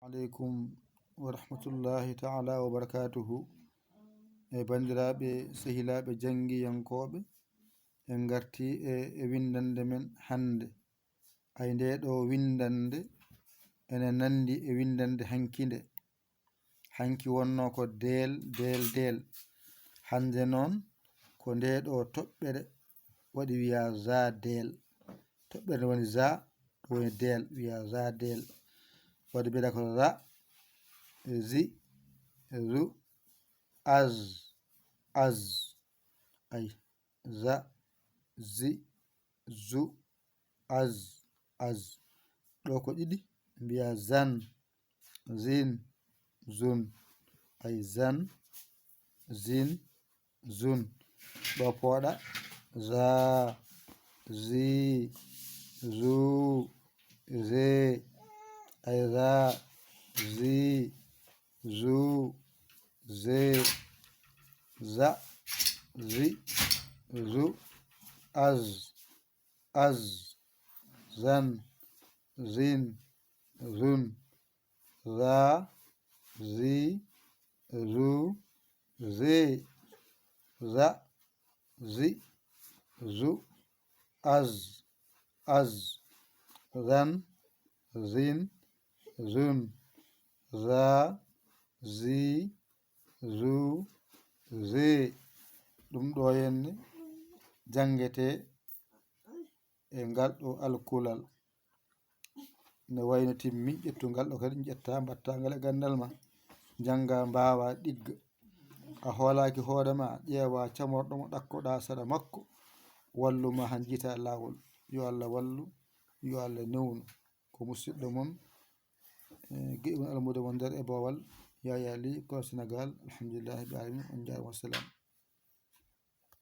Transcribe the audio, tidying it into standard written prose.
عليكم ورحمة الله تعالى وبركاته. bandiraɓe sehilaɓe jangiyankoɓe en garti e windande men hande. Ay nde ɗo windande ene nandi e windande hankide. Hanki wonno ko del del del. Hande noon ko nde ɗo toɓɓere waɗi wiya za del. Toɓɓere woni za woni del wiya za del. Waɗi bida ko ra zi ru az az ay za zi zu az az ɗo ko ɗiɗi mbiya zan zin zun ay zan zin zun ɗo pooɗa za zi zu ze ay za zi zu ze za zi zu az az zan zin zun za zi zu ze za zi zu az az zan zin zun za zi zu ze. ɗum ɗo henne jangete e ngal ɗo alkulal ne wayno timmi. ƴettu ngal ɗo kadi ƴetta mbatta ngal e gandal ma janga mbawa ɗigga. A hoolaki hoorema ƴeewa camorɗomo ɗakkoɗa sara makko walluma han jita lawol. Yo Allah wallu, yo Allah newnu. Ko musidɗo mon giɗo almude mon nder e bowal Yaya Ly ko Sénégal. Alhamdulillahi rabbil alamin. On jarama. Wassalam.